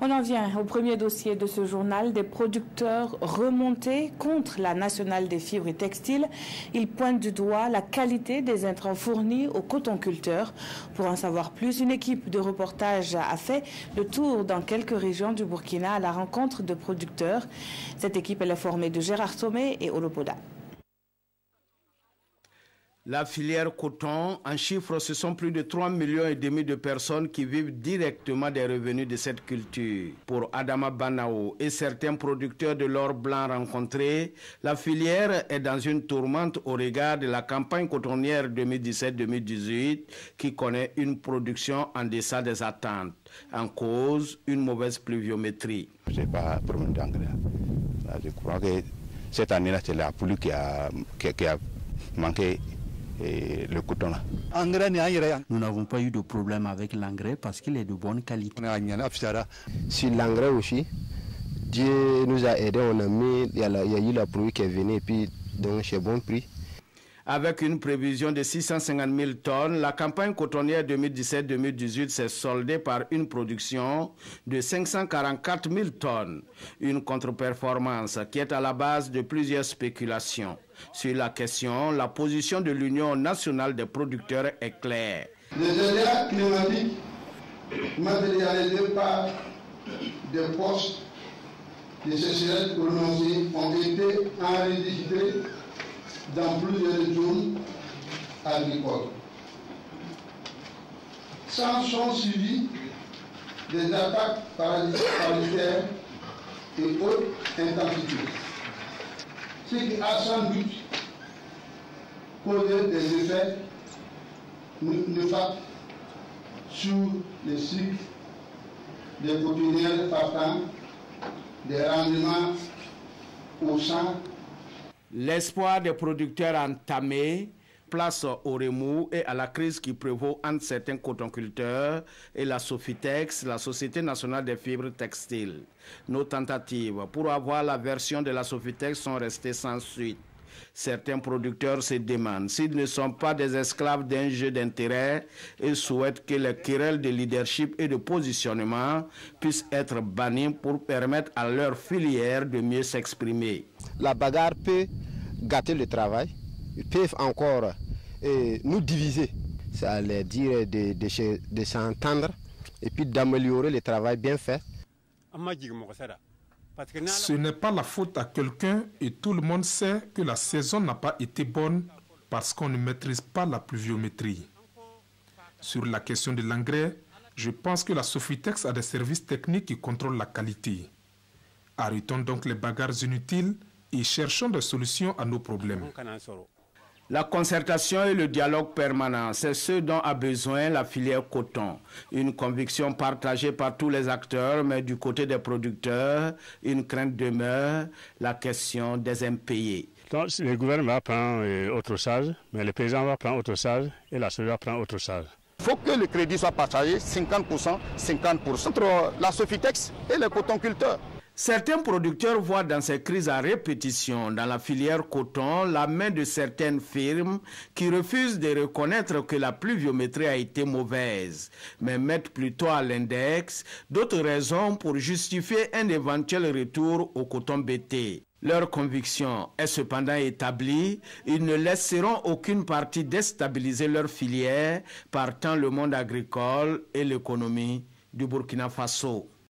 On en vient au premier dossier de ce journal, des producteurs remontés contre la nationale des fibres et textiles. Ils pointent du doigt la qualité des intrants fournis aux cotonculteurs. Pour en savoir plus, une équipe de reportage a fait le tour dans quelques régions du Burkina à la rencontre de producteurs. Cette équipe elle est formée de Gérard Sommet et Olopoda. La filière coton, en chiffres, ce sont plus de 3,5 millions de personnes qui vivent directement des revenus de cette culture. Pour Adama Banao et certains producteurs de l'or blanc rencontrés, la filière est dans une tourmente au regard de la campagne cotonnière 2017-2018 qui connaît une production en deçà des attentes. En cause, une mauvaise pluviométrie. Je n'ai pas problème d'engrais. Je crois que cette année-là, c'est la pluie qui a manqué. Et le coton là. Nous n'avons pas eu de problème avec l'engrais parce qu'il est de bonne qualité. Sur l'engrais aussi, Dieu nous a aidés, on a mis, il y a eu la pluie qui est venue et puis donc c'est bon prix. Avec une prévision de 650 000 tonnes, la campagne cotonnière 2017-2018 s'est soldée par une production de 544 000 tonnes. Une contre-performance qui est à la base de plusieurs spéculations. Sur la question, la position de l'Union nationale des producteurs est claire. Les aléas climatiques matérialisés par des postes de sécheresse prononcés ont été enregistrés dans plusieurs zones agricoles. S'en sont suivis des attaques parasitaires et autres intensifiées, ce qui a sans doute causé des effets néfastes sur les cycles des cotonnières partant des rendements au champ. L'espoir des producteurs entamé place au remous et à la crise qui prévaut entre certains cotonculteurs et la Sofitex, la Société nationale des fibres textiles. Nos tentatives pour avoir la version de la Sofitex sont restées sans suite. Certains producteurs se demandent s'ils ne sont pas des esclaves d'un jeu d'intérêt et souhaitent que les querelles de leadership et de positionnement puissent être bannies pour permettre à leur filière de mieux s'exprimer. La bagarre peut gâter le travail, ils peuvent encore nous diviser. Ça veut dire de s'entendre et puis d'améliorer le travail bien fait. Ce n'est pas la faute à quelqu'un et tout le monde sait que la saison n'a pas été bonne parce qu'on ne maîtrise pas la pluviométrie. Sur la question de l'engrais, je pense que la Sofitex a des services techniques qui contrôlent la qualité. Arrêtons donc les bagarres inutiles et cherchons des solutions à nos problèmes. La concertation et le dialogue permanent, c'est ce dont a besoin la filière coton. Une conviction partagée par tous les acteurs, mais du côté des producteurs, une crainte demeure, la question des impayés. Donc, le gouvernement prend autre chose, mais le paysan va prendre autre chose et la société prend autre chose. Il faut que le crédit soit partagé 50%, 50% entre la Sofitex et les cotonculteurs. Certains producteurs voient dans ces crises à répétition dans la filière coton la main de certaines firmes qui refusent de reconnaître que la pluviométrie a été mauvaise, mais mettent plutôt à l'index d'autres raisons pour justifier un éventuel retour au coton BT. Leur conviction est cependant établie, ils ne laisseront aucune partie déstabiliser leur filière, partant le monde agricole et l'économie du Burkina Faso.